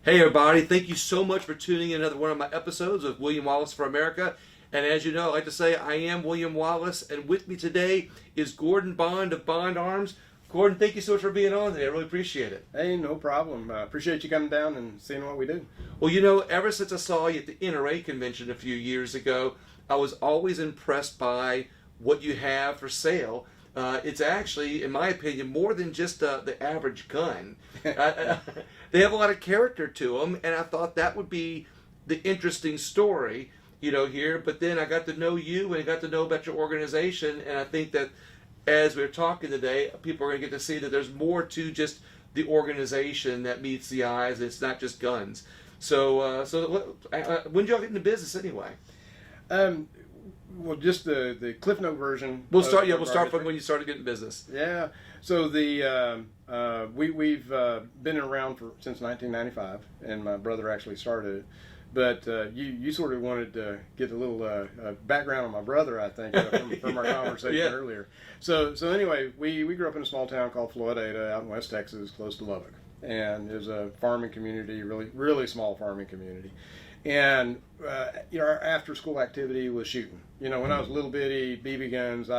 Hey everybody, thank you so much for tuning in another one of my episodes of William Wallis for America. And as you know, I like to say I am William Wallis, and with me today is Gordon Bond of Bond Arms. Gordon, thank you so much for being on today. I really appreciate it. Hey, no problem. Appreciate you coming down and seeing what we do. Well, you know, ever since I saw you at the NRA convention a few years ago, I was always impressed by what you have for sale. It's actually, in my opinion, more than just the average gun. They have a lot of character to them, and I thought that would be the interesting story, here. But then I got to know you and I got to know about your organization, and I think that as we're talking today, people are going to get to see that there's more to just the organization that meets the eyes. It's not just guns. So, when did y'all get into business anyway? Well, just the Cliff Note version. We'll start from when you started getting business. Yeah. So we've been around since 1995, and my brother actually started it. But you sort of wanted to get a little background on my brother, I think, from our conversation earlier. So anyway, we grew up in a small town called Floydada out in West Texas, close to Lubbock, and it was a farming community, really small farming community. And our after-school activity was shooting. When I was little bitty, BB guns,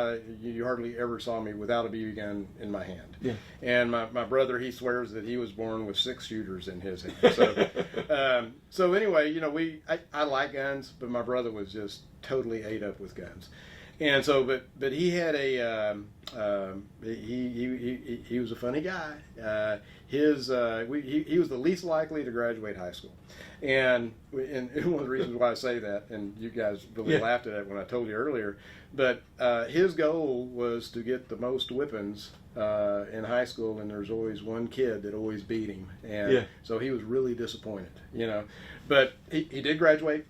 you hardly ever saw me without a BB gun in my hand. Yeah. And my brother, he swears that he was born with 6 shooters in his hand. So anyway, I like guns, but my brother was just totally ate up with guns. And so, but he had he was a funny guy. He was the least likely to graduate high school. And one of the reasons why I say that, and you guys really laughed at it when I told you earlier, but his goal was to get the most whippings in high school, and there's always one kid that always beat him. And so he was really disappointed, But he did graduate.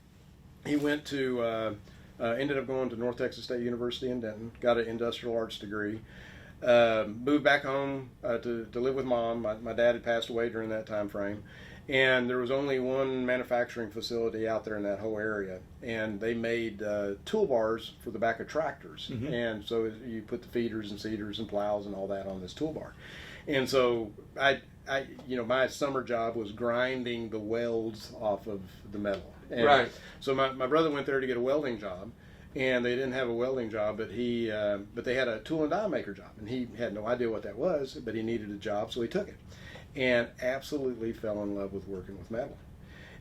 He went to, ended up going to North Texas State University in Denton, got an industrial arts degree. Moved back home to live with Mom. My dad had passed away during that time frame. And there was only one manufacturing facility out there in that whole area, and they made toolbars for the back of tractors. Mm-hmm. And so you put the feeders and seeders and plows and all that on this toolbar. And so my summer job was grinding the welds off of the metal. And right. So my brother went there to get a welding job, and they didn't have a welding job, but they had a tool and die maker job, and he had no idea what that was, but he needed a job, so he took it. And absolutely fell in love with working with metal.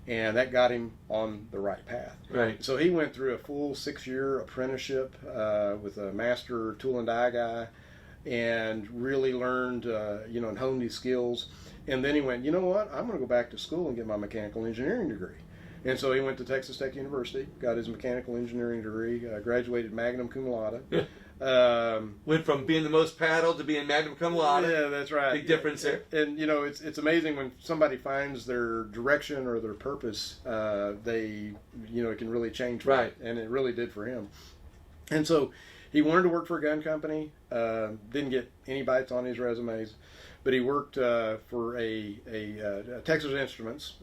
And that got him on the right path. Right. So he went through a full 6-year apprenticeship with a master tool and die guy, and really learned, and honed his skills. And then he went, you know what, I'm going to go back to school and get my mechanical engineering degree. And so he went to Texas Tech University, got his mechanical engineering degree, graduated magna cum laude. Went from being the most paddled to being magna cum laude. Yeah, that's right. Big difference there. And it's amazing when somebody finds their direction or their purpose. It can really change. Right. And it really did for him. And so he wanted to work for a gun company. Didn't get any bites on his resumes, but he worked for a Texas Instruments,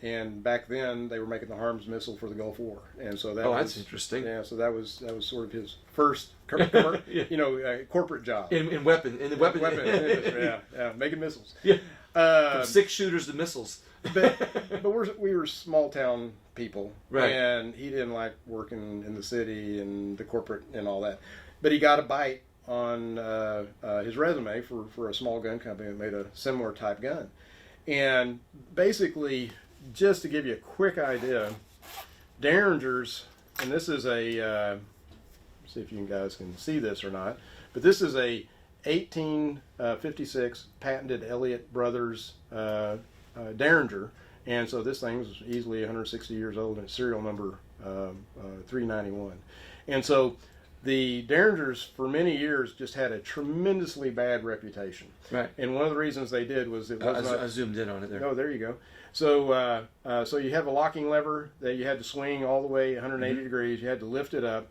and back then they were making the HARMS missile for the Gulf War, and so that's interesting. Yeah, so that was sort of his first corporate job in the weapon industry. Yeah, making missiles. Yeah, from 6 shooters to missiles. but we were small town people, right? And he didn't like working in the city and the corporate and all that, but he got a bite on his resume for a small gun company that made a similar type gun. And basically, just to give you a quick idea, derringers, and this is see if you guys can see this or not, but this is a 1856 patented Elliott Brothers derringer, and so this thing is easily 160 years old, and it's serial number 391. And so the derringers for many years just had a tremendously bad reputation. Right. And one of the reasons they did was it was I zoomed in on it there. Oh, there you go. So so you have a locking lever that you had to swing all the way 180 degrees. You had to lift it up.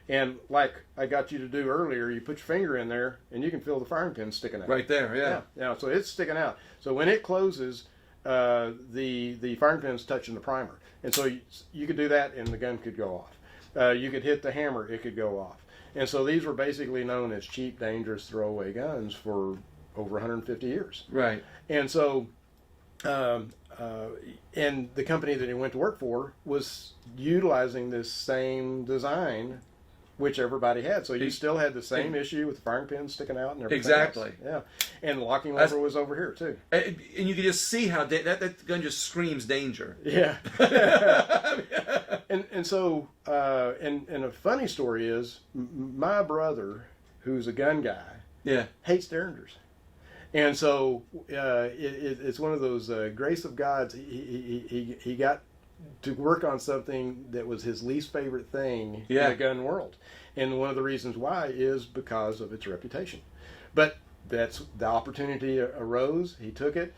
And like I got you to do earlier, you put your finger in there and you can feel the firing pin sticking out. Right there, yeah. So it's sticking out. So when it closes, the firing pin's touching the primer. And so you could do that and the gun could go off. You could hit the hammer, it could go off. And so these were basically known as cheap, dangerous throwaway guns for over 150 years. Right. And so and the company that he went to work for was utilizing this same design, which everybody had. So you still had the same issue with the firing pins sticking out and everything. Exactly. Else. Yeah. And the locking lever was over here too. And you can just see how that gun just screams danger. Yeah. and so and a funny story is my brother, who's a gun guy, hates derringers. And so it's one of those grace of God's. He got to work on something that was his least favorite thing in the gun world. And one of the reasons why is because of its reputation. But that's the opportunity arose. He took it.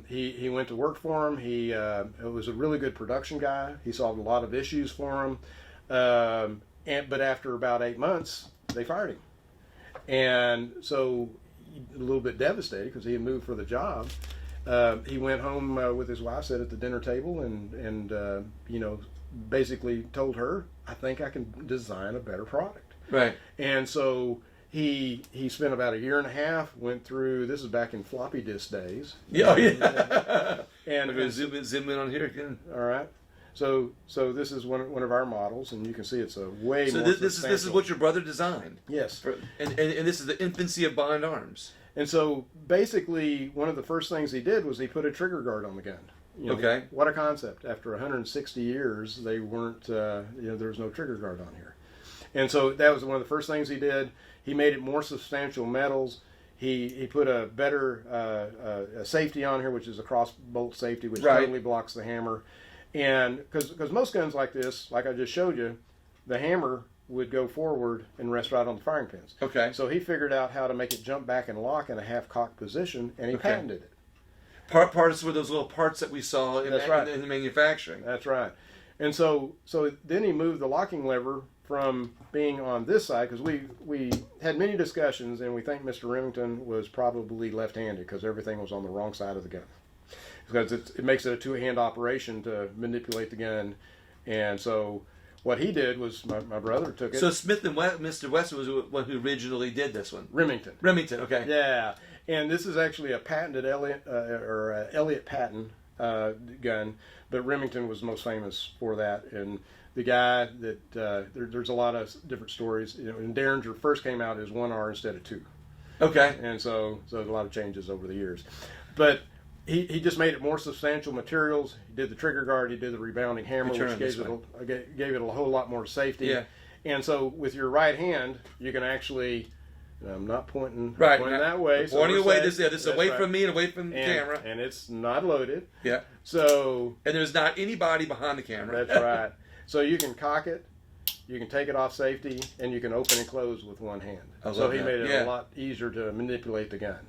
He went to work for him. He was a really good production guy. He solved a lot of issues for him. But after about 8 months, they fired him. And so a little bit devastated because he had moved for the job. He went home with his wife, sat at the dinner table, and basically told her, "I think I can design a better product." Right. And so he spent about 1.5 years. Went through. This is back in floppy disk days. Yeah. And I'm going to zoom in on here again. All right. So this is one of our models, and you can see it's a way more. So this is what your brother designed. Yes. And this is the infancy of Bond Arms. And so basically, one of the first things he did was he put a trigger guard on the gun. Okay. What a concept! After 160 years, they weren't. There was no trigger guard on here, and so that was one of the first things he did. He made it more substantial metals. He put a better safety on here, which is a cross bolt safety, which totally blocks the hammer. And because most guns like this, like I just showed you, the hammer would go forward and rest right on the firing pins. Okay. So he figured out how to make it jump back and lock in a half-cocked position, and he patented it. Parts were those little parts that we saw in the manufacturing. That's right. And so then he moved the locking lever from being on this side, because we had many discussions, and we think Mr. Remington was probably left-handed because everything was on the wrong side of the gun. Because it makes it a two-hand operation to manipulate the gun. And so what he did was my brother took it. So Smith and Mr. Wesson was the one who originally did this one. Remington, okay. Yeah, and this is actually a patented Elliott patent gun, but Remington was most famous for that. And the guy that there's a lot of different stories. When Derringer first came out, it was 1R instead of 2. Okay. And so there's a lot of changes over the years, but he just made it more substantial materials. He did the trigger guard. He did the rebounding hammer, which gave it a whole lot more safety. Yeah. And so with your right hand, you can actually. I'm not pointing that way. Pointing away. This is away from me and away from the camera. And it's not loaded. Yeah. So. And there's not anybody behind the camera. That's right. So you can cock it, you can take it off safety, and you can open and close with one hand. So he made it a lot easier to manipulate the gun.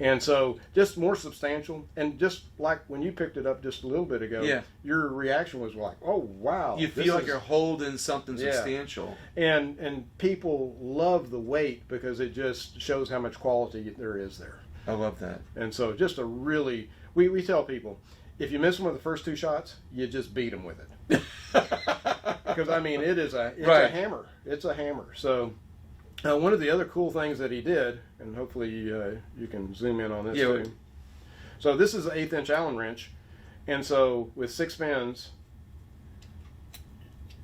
And so just more substantial, and just like when you picked it up just a little bit ago, your reaction was like, oh, wow. You feel like you're holding something substantial. And people love the weight because it just shows how much quality there is there. I love that. And so just a really, we tell people, if you miss them with the first 2 shots, you just beat them with it. Because, I mean, it's a hammer. It's a hammer. So one of the other cool things that he did, and hopefully you can zoom in on this too. So this is an 1/8" Allen wrench. And so with 6 pins,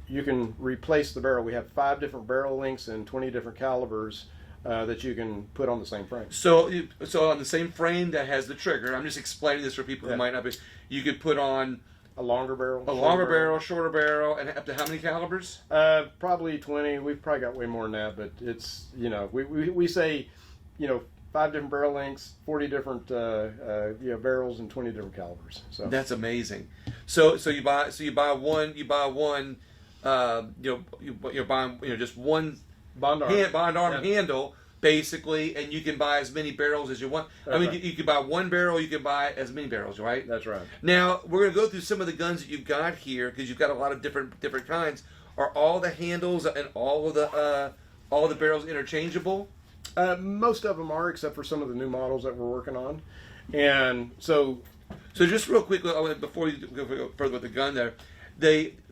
you can replace the barrel. We have 5 different barrel lengths and 20 different calibers that you can put on the same frame. So on the same frame that has the trigger, I'm just explaining this for people who might not be, you could put on a longer barrel, shorter barrel, and up to how many calibers? Probably 20. We've probably got way more than that, but it's, we say, 5 different barrel lengths, 40 different barrels, and 20 different calibers. So that's amazing. So you buy one. You're buying just one Bond arm handle, basically, and you can buy as many barrels as you want. You can buy one barrel, you can buy as many barrels, right? That's right. Now we're going to go through some of the guns that you've got here because you've got a lot of different kinds. Are all the handles and all the barrels interchangeable? Most of them are, except for some of the new models that we're working on. And so just real quick, before you go further with the gun,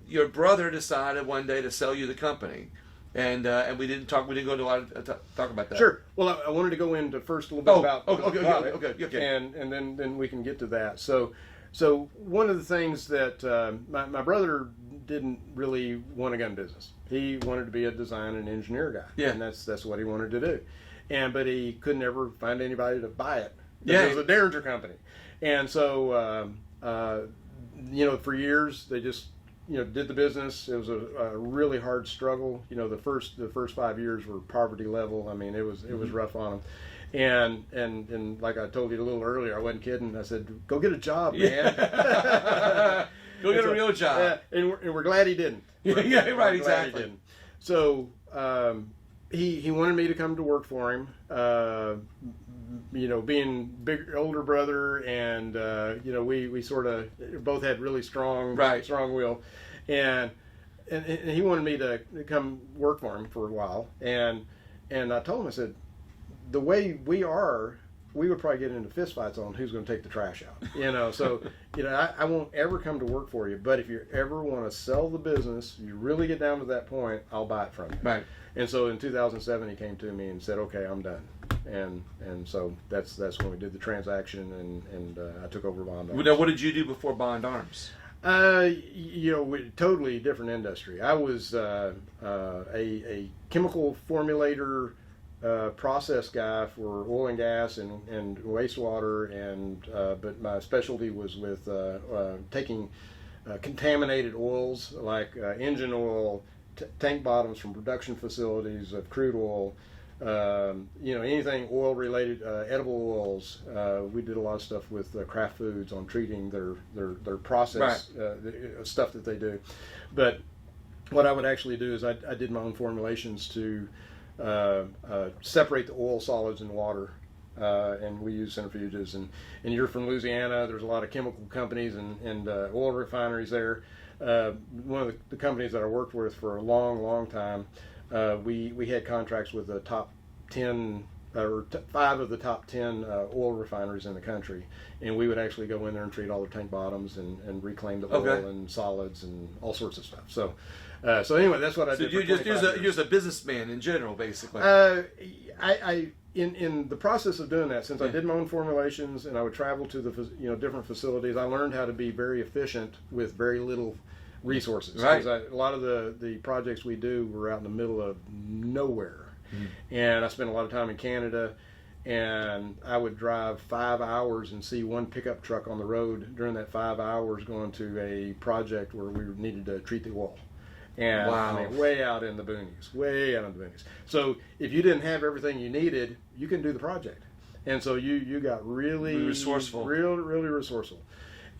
your brother decided one day to sell you the company. And we didn't go into a lot of talk about that. Sure. Well, I wanted to go into first a little bit about okay. and then we can get to that. So so one of the things that my brother didn't really want a gun business. He wanted to be a design and engineer guy, Yeah. and that's what he wanted to do. But he couldn't ever find anybody to buy it. Yeah. It was a derringer company, and so for years they just did the business. It was a really hard struggle. The first 5 years were poverty level. I mean, it was rough on them. And like I told you a little earlier, I wasn't kidding. I said, "Go get a job, man. Go get a real job." And we're glad he didn't. Yeah, right, exactly. So he wanted me to come to work for him. Being big older brother, and we sort of both had really strong will, and he wanted me to come work for him for a while. And I told him, I said, the way we would probably get into fistfights on who's going to take the trash out. So I won't ever come to work for you, but if you ever want to sell the business, you really get down to that point, I'll buy it from you. Right. And so in 2007, he came to me and said, "Okay, I'm done." And so that's when we did the transaction, and I took over Bond Arms. Now, what did you do before Bond Arms? Totally different industry. I was a chemical formulator, process guy for oil and gas and wastewater, but my specialty was with taking contaminated oils like engine oil, tank bottoms from production facilities of crude oil, anything oil related, edible oils. We did a lot of stuff with Kraft Foods on treating their process stuff that they do. But what I would actually do is I did my own formulations to separate the oil solids in water. And we use centrifuges, and you're from Louisiana. There's a lot of chemical companies and oil refineries there. One of the companies that I worked with for a long time, we had contracts with the top 10 or 5 of the top 10 oil refineries in the country, and we would actually go in there and treat all the tank bottoms and reclaim the oil and solids and all sorts of stuff. So anyway, that's what I did. So you're just a businessman in general, basically. In the process of doing that, since I did my own formulations and I would travel to the different facilities, I learned how to be very efficient with very little resources. Right. Because a lot of the projects we do were out in the middle of nowhere, and I spent a lot of time in Canada, and I would drive 5 hours and see one pickup truck on the road during that 5 hours going to a project where we needed to treat the oil. And wow. I mean, way out in the boonies. So if you didn't have everything you needed, you couldn't do the project. And so you got really resourceful, really resourceful.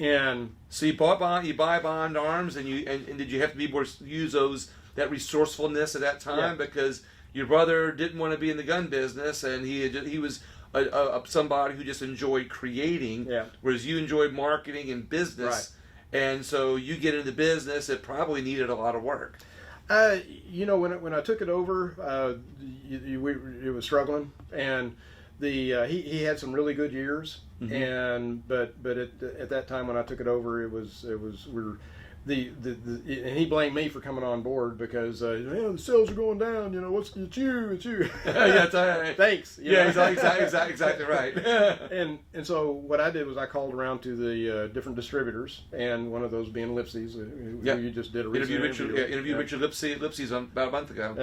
And so you buy Bond Arms, and did you have to be more use that resourcefulness at that time because your brother didn't want to be in the gun business, and he was somebody who just enjoyed creating, whereas you enjoyed marketing and business. Right. And so you get into business, it probably needed a lot of work. When I took it over, it was struggling, and he had some really good years, and but at that time when I took it over, and he blamed me for coming on board because the sales are going down. It's you. Yeah, thanks. Exactly right. and so what I did was I called around to the different distributors, and one of those being Lipsy's, who you just did a interviewed Richard Lipsy's about a month ago.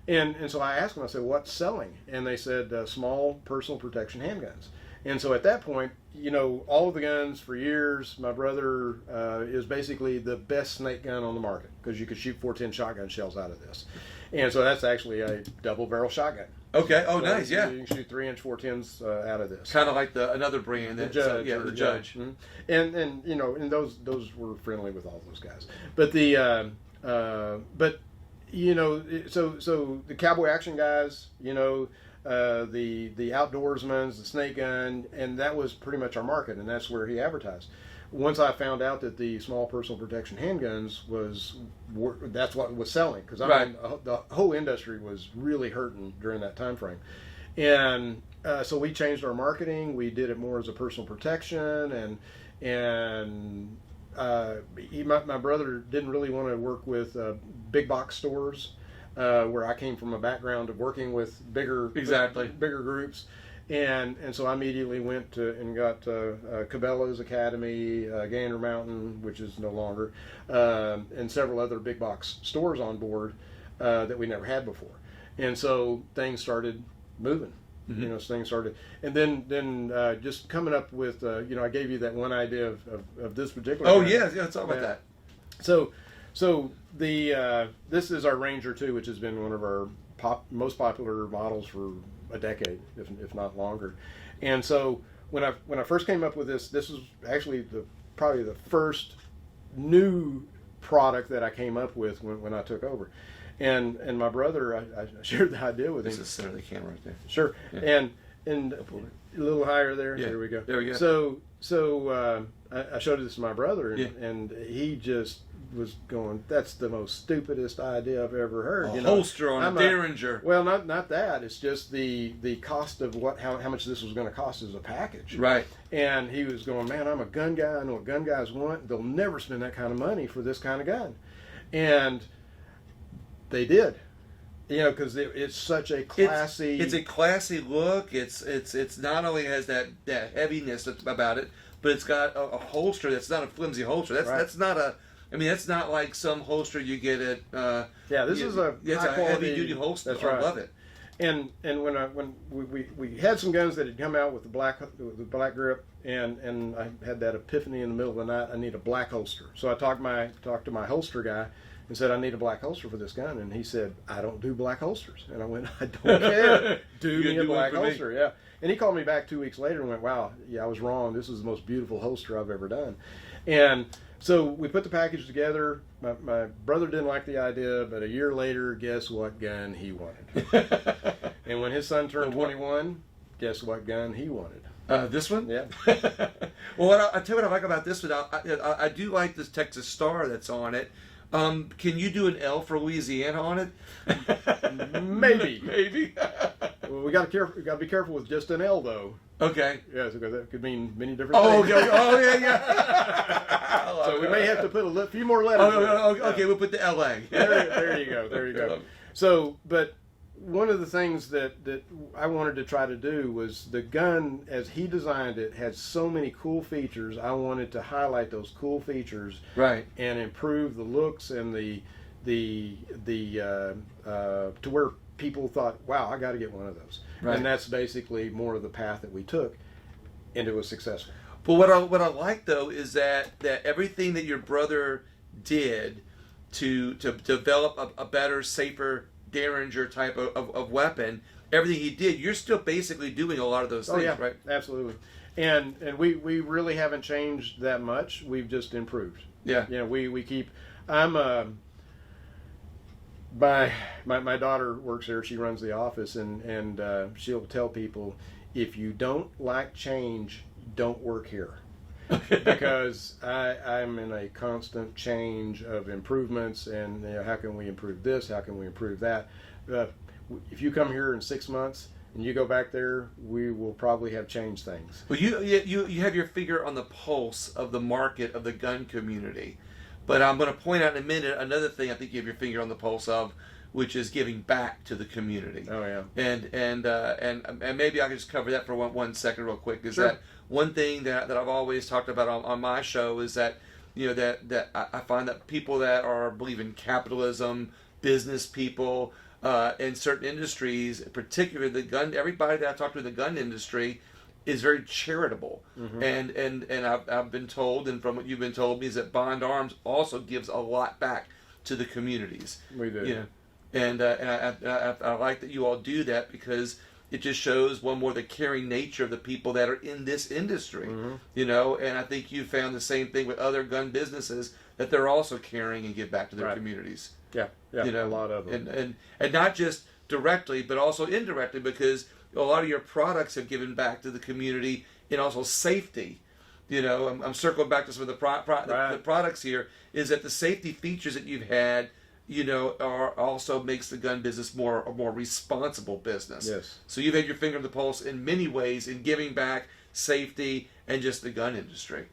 Yeah, and so I asked them. I said, "What's selling?" And they said, "Small personal protection handguns." And so at that point, all of the guns for years, my brother is basically the best snake gun on the market because you could shoot 410 shotgun shells out of this. And so that's actually a double barrel shotgun. Okay. Oh, so nice. Yeah. You can shoot 3-inch 410s out of this. Kind of like another brand. The Judge. The Judge. Mm-hmm. And those were friendly with all those guys. But so the cowboy action guys, the outdoorsmen, the snake gun, and that was pretty much our market, and that's where he advertised. Once I found out that the small personal protection handguns that's what was selling, because the whole industry was really hurting during that time frame, and so we changed our marketing. We did it more as a personal protection, and my brother didn't really want to work with big box stores. Where I came from a background of working with bigger groups, And so I immediately went to and got Cabela's Academy, Gander Mountain, which is no longer, and several other big box stores on board that we never had before. And so things started moving. Mm-hmm. Things started, and then just coming up with, I gave you that one idea of this particular. Oh guy. yeah, let's talk about that. So the this is our Ranger 2, which has been one of our most popular models for a decade, if not longer. And so when I first came up with this was actually probably the first new product that I came up with when I took over. And my brother, I shared the idea with him. This is center of the camera right there. Sure. Yeah. And a little higher there. Yeah. There we go. There we go. So I showed this to my brother, and Yeah. he just was going, "That's the most stupidest idea I've ever heard." A holster on a derringer. Well, not that. It's just the cost of how much this was going to cost as a package. Right. And he was going, "Man, I'm a gun guy. I know what gun guys want. They'll never spend that kind of money for this kind of gun." And they did, because it's such a classy. It's a classy look. It's not only has that heaviness about it, but it's got a holster that's not a flimsy holster. That's not a. I mean, that's not like some holster you get at. This is a it's high a quality, heavy duty holster. That's right. I love it. And when we had some guns that had come out with the black grip, and I had that epiphany in the middle of the night. I need a black holster. So I talked to my holster guy and said, I need a black holster for this gun. And he said, I don't do black holsters. And I went, I don't care. Do me a black holster. Yeah. And he called me back 2 weeks later and went, wow, yeah, I was wrong. This is the most beautiful holster I've ever done. And so we put the package together. My brother didn't like the idea, but a year later, guess what gun he wanted? And when his son turned 21, guess what gun he wanted? This one? Yeah. Well, I tell you what I like about this one. I do like this Texas star that's on it. Can you do an L for Louisiana on it? Maybe. Maybe. Well, we got to be careful with just an L though. Okay. Yeah, because that could mean many different things. Okay. Oh, yeah. So we may have to put a few more letters. Okay, we'll put the LA. There you go. So, but one of the things that I wanted to try to do was the gun, as he designed it, had so many cool features. I wanted to highlight those cool features, right, and improve the looks and the to where people thought, wow, I got to get one of those. Right. And that's basically more of the path that we took, and it was successful. But what I like though is that everything that your brother did to develop a better, safer derringer type of weapon, everything he did, you're still basically doing a lot of those things, right? Absolutely. And we really haven't changed that much. We've just improved. Yeah. We keep. My daughter works there. She runs the office, and she'll tell people, if you don't like change, don't work here. Because I'm in a constant change of improvements, and how can we improve this? How can we improve that? If you come here in 6 months and you go back there, we will probably have changed things. Well, you have your finger on the pulse of the market of the gun community. But I'm going to point out in a minute another thing I think you have your finger on the pulse of, which is giving back to the community. Oh yeah. And maybe I can just cover that for one second real quick. Is Sure. that one thing that I've always talked about on my show is that that I find that people that believe in capitalism, business people, in certain industries, particularly everybody that I talk to in the gun industry is very charitable. Mm-hmm. And I've been told, and from what you've been told me, is that Bond Arms also gives a lot back to the communities. We do. And I like that you all do that, because it just shows one more the caring nature of the people that are in this industry. Mm-hmm. And I think you found the same thing with other gun businesses, that they're also caring and give back to their communities. Yeah, a lot of them. And not just directly, but also indirectly, because a lot of your products have given back to the community in also safety. I'm circling back to some of the products here, is that the safety features that you've had, are also makes the gun business a more responsible business. Yes. So you've had your finger on the pulse in many ways in giving back safety and just the gun industry.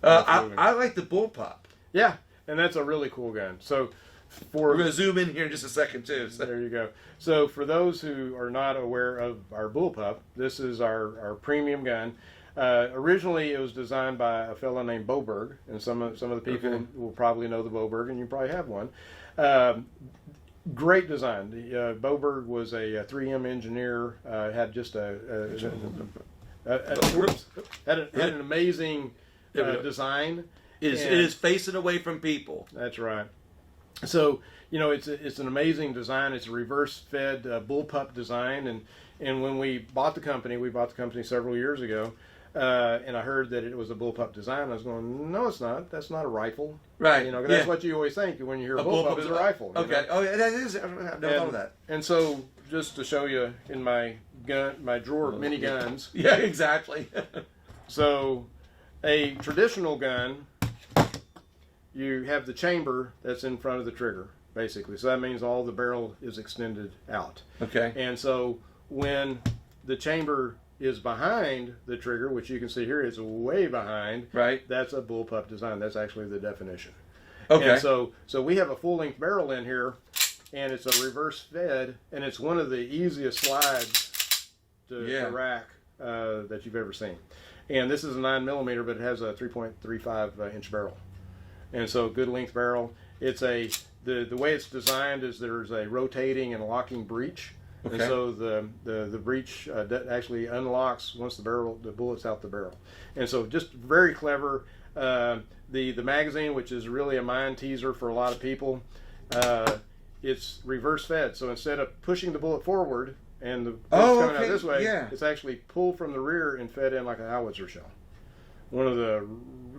I like the bullpup. Yeah, and that's a really cool gun. So We're going to zoom in here in just a second too. So. There you go. So for those who are not aware of our bullpup, this is our premium gun. Originally, it was designed by a fellow named Boberg, and some of the people will probably know the Boberg, and you probably have one. Great design. Boberg was a 3M engineer. Had just had an amazing design. It is facing away from people. That's right. So it's an amazing design. It's a reverse-fed bullpup design, and when we bought the company several years ago, and I heard that it was a bullpup design. I was going, no, it's not. That's not a rifle. Right. That's what you always think when you hear a bullpup is a rifle. Okay. Oh, yeah, that is. I've never thought of that. And so, just to show you in my drawer of mini guns. Yeah, exactly. So, a traditional gun, you have the chamber that's in front of the trigger, basically. So that means all the barrel is extended out. Okay. And so when the chamber is behind the trigger, which you can see here is way behind, right? That's a bullpup design. That's actually the definition. Okay. And so we have a full-length barrel in here, and it's a reverse fed, and it's one of the easiest slides to rack that you've ever seen. And this is a 9mm, but it has a 3.35 inch barrel. And so good length barrel. It's the way it's designed is there's a rotating and locking breech. Okay. And so the breech actually unlocks once the bullet's out the barrel. And so just very clever. The magazine, which is really a mind teaser for a lot of people, it's reverse fed. So instead of pushing the bullet forward and the bullet's coming out this way, it's actually pulled from the rear and fed in like a howitzer shell. One of the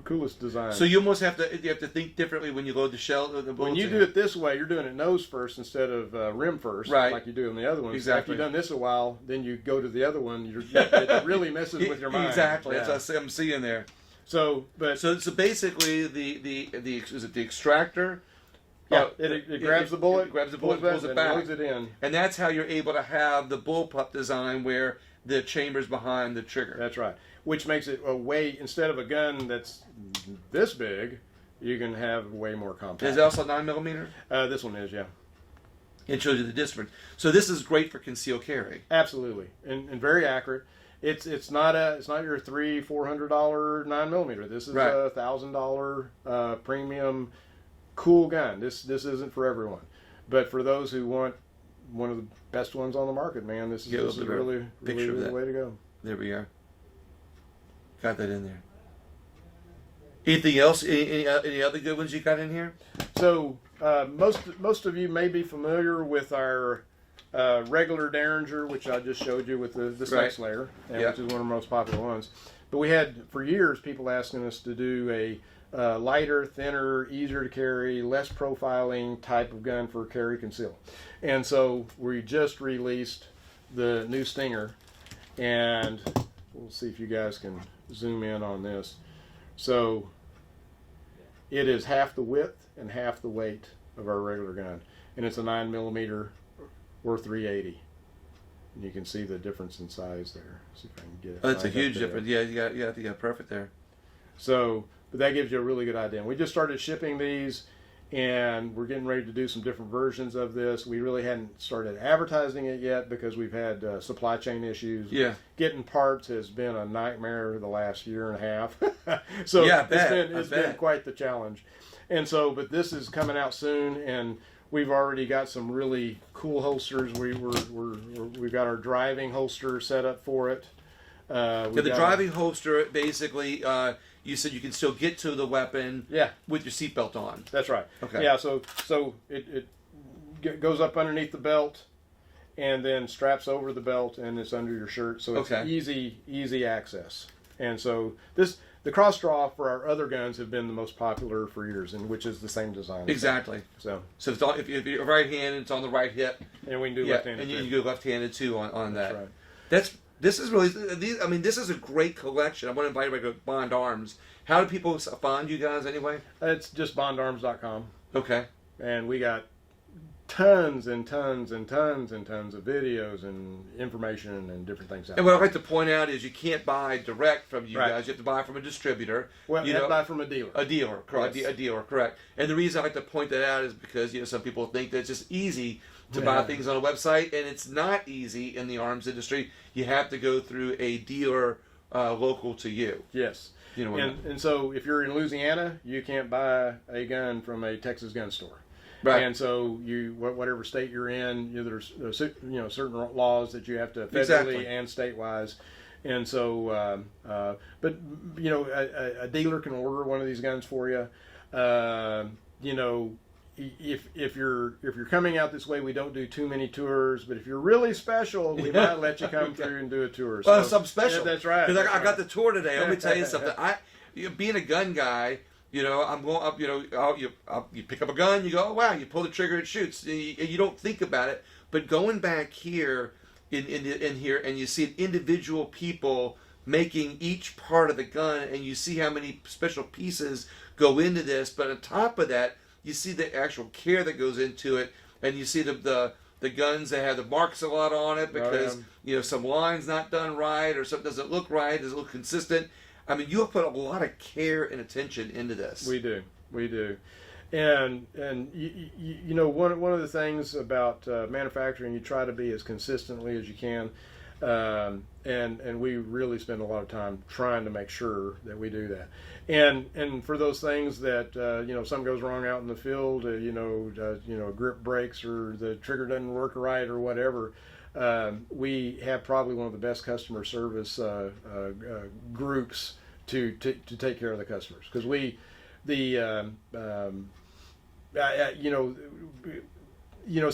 coolest designs. So you almost have to think differently when you load the shell. When you do it this way, you're doing it nose first instead of rim first, right? Like you do in the other ones. Exactly. After you've done this a while, then you go to the other one. It really messes with your mind. Exactly. Yeah. That's what I'm seeing there. So basically is it the extractor? Yeah, it grabs the bullet, pulls it back, loads it in, and that's how you're able to have the bullpup design where the chamber's behind the trigger. That's right. Which makes it instead of a gun that's this big, you can have way more compact. Is it also 9mm? This one is, yeah. It shows you the difference. So this is great for concealed carry. Absolutely, and very accurate. It's not your $300-400 9mm. This is a $1,000 premium cool gun. This isn't for everyone, but for those who want one of the best ones on the market, man, this is really the way to go. There we are. Got that in there. Anything else? Any other good ones you got in here? So most of you may be familiar with our regular derringer, which I just showed you with the snake slayer, which is one of the most popular ones. But we had for years people asking us to do a lighter, thinner, easier to carry, less profiling type of gun for carry conceal. And so we just released the new Stinger, and we'll see if you guys can zoom in on this. So it is half the width and half the weight of our regular gun, and it's a 9mm or 380. And you can see the difference in size there. See if I can get it. Oh, that's a huge difference. Yeah, you got perfect there. So, but that gives you a really good idea. And we just started shipping these, and we're getting ready to do some different versions of this. We really hadn't started advertising it yet because we've had supply chain issues. Yeah. Getting parts has been a nightmare the last year and a half. So it's been quite the challenge. And so, but this is coming out soon, and we've already got some really cool holsters. We've got our driving holster set up for it. The driving holster, basically, you said you can still get to the weapon with your seatbelt on. That's right. Okay. Yeah, so it goes up underneath the belt and then straps over the belt, and it's under your shirt, so it's easy access. And so the cross draw for our other guns have been the most popular for years, and which is the same design. Exactly. So it's all, if you're right-handed, it's on the right hip. And we can do left-handed. And you can go left-handed too on that. That's right. This is really, this is a great collection. I want to invite everybody to Bond Arms. How do people find you guys anyway? It's just bondarms.com. Okay. And we got tons and tons and tons and tons of videos and information and different things out And what I'd like to point out is you can't buy direct from you Right. guys. You have to buy from a distributor. Well, you you know, buy from a dealer. a dealer, correct? Yes. A dealer, correct. And the reason I like to point that out is because some people think that it's just easy to buy things on a website, and it's not easy in the arms industry. You have to go through a dealer local to you. Yes. You know, And so if you're in Louisiana, you can't buy a gun from a Texas gun store. right? And so whatever state you're in, there's certain laws that you have to federally Exactly. and state-wise. And so, but a dealer can order one of these guns for you. If you're coming out this way, we don't do too many tours. But if you're really special, we might let you come through and do a tour. Well, some special. Yeah, that's right. Because I got the tour today. Let me tell you something. Being a gun guy, I'm going up. You pick up a gun, you go, oh, wow, you pull the trigger, it shoots. You don't think about it. But going back here in here, and you see individual people making each part of the gun, and you see how many special pieces go into this. But on top of that, you see the actual care that goes into it, and you see the guns that have the marks a lot on it because some line's not done right, or something doesn't look right, doesn't look consistent. I mean, you have put a lot of care and attention into this. We do, and one of the things about manufacturing, you try to be as consistently as you can, and we really spend a lot of time trying to make sure that we do that. And for those things that something goes wrong out in the field, a grip breaks or the trigger doesn't work right or whatever. We have probably one of the best customer service groups to take care of the customers, because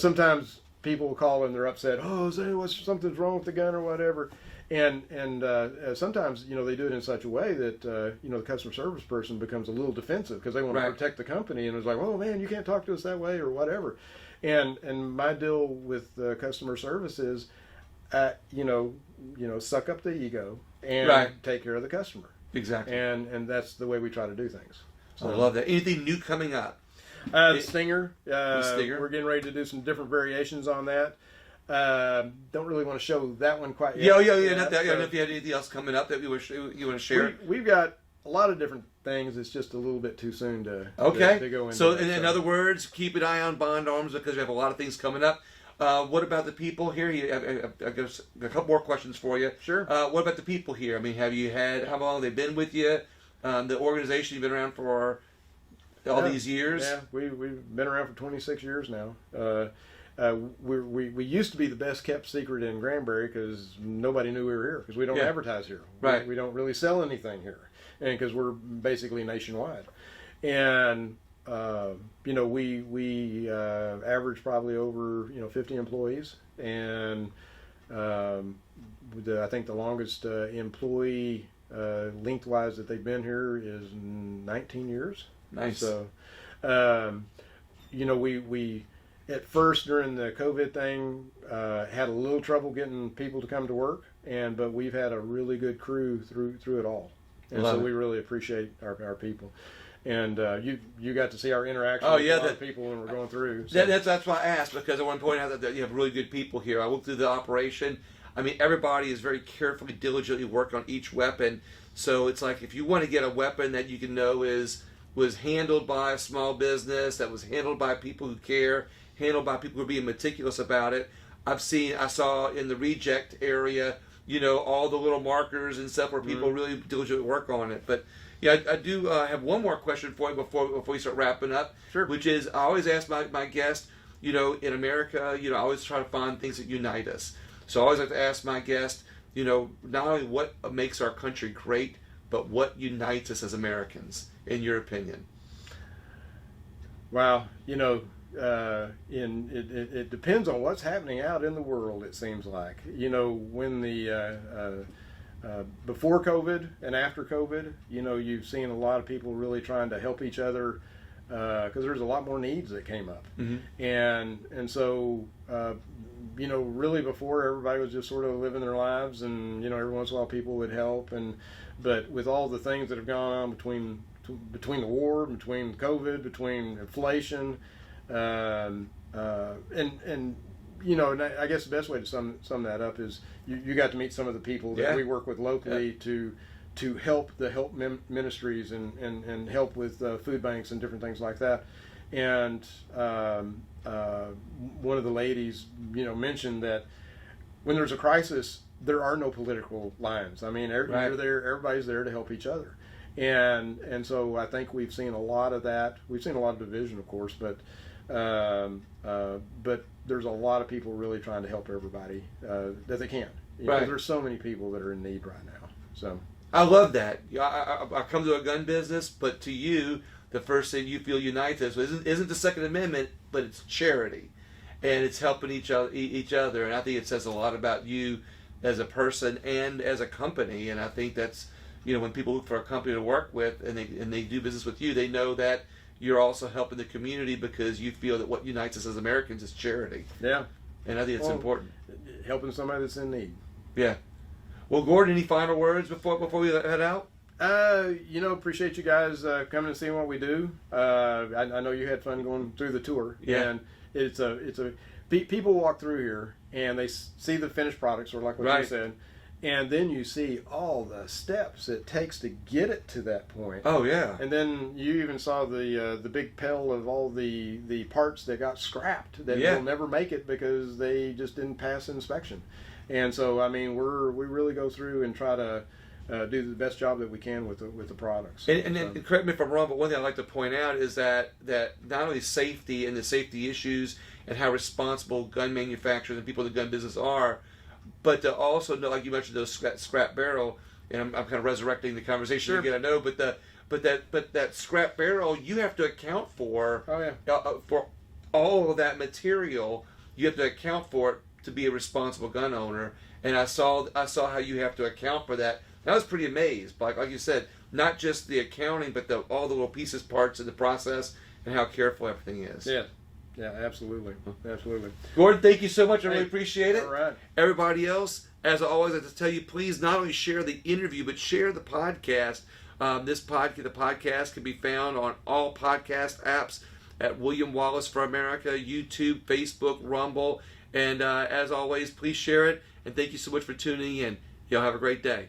sometimes people will call and they're upset. Oh, something's wrong with the gun or whatever, and sometimes they do it in such a way that the customer service person becomes a little defensive because they want to protect the company, and it's like, oh man, you can't talk to us that way or whatever. And my deal with customer service is, suck up the ego and take care of the customer. Exactly. And that's the way we try to do things. So I love that. Anything new coming up? The Stinger. Stinger. We're getting ready to do some different variations on that. Don't really want to show that one quite Yeah. yet. Not that. I don't know if you had anything else coming up that you want to share. We've got a lot of different things. It's just a little bit too soon to go into. So in other words, keep an eye on Bond Arms because we have a lot of things coming up. What about the people here? I guess a couple more questions for you. Sure. What about the people here? I mean, how long have they been with you? The organization you've been around for all these years? Yeah, we've been around for 26 years now. We used to be the best kept secret in Granbury because nobody knew we were here because we don't advertise here. Right. We don't really sell anything here, and because we're basically nationwide. And we average probably over 50 employees, and I think the longest employee lengthwise that they've been here is 19 years. Nice. So, we at first during the COVID thing had a little trouble getting people to come to work, but we've had a really good crew through it all, and so we really appreciate our people. And you got to see our interaction with a lot of people when we're going through. So. That's why I asked, because I want to point out that you have really good people here. I looked through the operation. I mean, everybody is very carefully, diligently working on each weapon. So it's like if you want to get a weapon that you can know was handled by a small business, that was handled by people who care, handled by people who are being meticulous about it. I saw in the reject area, all the little markers and stuff where people really diligently work on it. But yeah, I do have one more question for you before we start wrapping up. Sure. Which is, I always ask my guests, in America, I always try to find things that unite us. So I always like to ask my guests, not only what makes our country great, but what unites us as Americans, in your opinion. Wow, it depends on what's happening out in the world. It seems like when the before COVID and after COVID, you've seen a lot of people really trying to help each other because there's a lot more needs that came up, and so really before everybody was just sort of living their lives, and every once in a while people would help, but with all the things that have gone on between the war, between COVID, between inflation, and you know, and I guess the best way to sum that up is you got to meet some of the people that we work with locally to help the ministries and help with food banks and different things like that. And one of the ladies, you know, mentioned that when there's a crisis, there are no political lines. I mean, you're there, everybody's there to help each other. And so I think we've seen a lot of that. We've seen a lot of division, of course, but there's a lot of people really trying to help everybody that they can. There's so many people that are in need right now. So I love that. I come to a gun business, but to you, the first thing you feel unites us isn't the Second Amendment, but it's charity, and it's helping each other. And I think it says a lot about you as a person and as a company. And I think that's, you know, when people look for a company to work with and they do business with you, they know that you're also helping the community because you feel that what unites us as Americans is charity. Yeah. And I think it's important. Helping somebody that's in need. Yeah. Well, Gordon, any final words before we head out? You know, appreciate you guys coming and seeing what we do. I know you had fun going through the tour. Yeah. And it's a people walk through here and they see the finished products, or like what you said, and then you see all the steps it takes to get it to that point. Oh yeah. And then you even saw the big pile of all the parts that got scrapped that will never make it because they just didn't pass inspection. And so I mean, we really go through and try to do the best job that we can with the products. And correct me if I'm wrong, but one thing I'd like to point out is that not only safety and the safety issues and how responsible gun manufacturers and people in the gun business are, but to also know, like you mentioned, those scrap barrel, and I'm kind of resurrecting the conversation again. I know, but that scrap barrel, you have to account for. Oh yeah. For all of that material, you have to account for it to be a responsible gun owner. And I saw how you have to account for that. I was pretty amazed, like you said, not just the accounting, but all the little pieces, parts in the process, and how careful everything is. Yeah. Yeah, absolutely. Absolutely. Gordon, thank you so much. I really appreciate it. All right. Everybody else, as always, I have to tell you, please not only share the interview, but share the podcast. The podcast can be found on all podcast apps at William Wallis for America, YouTube, Facebook, Rumble. And as always, please share it. And thank you so much for tuning in. Y'all have a great day.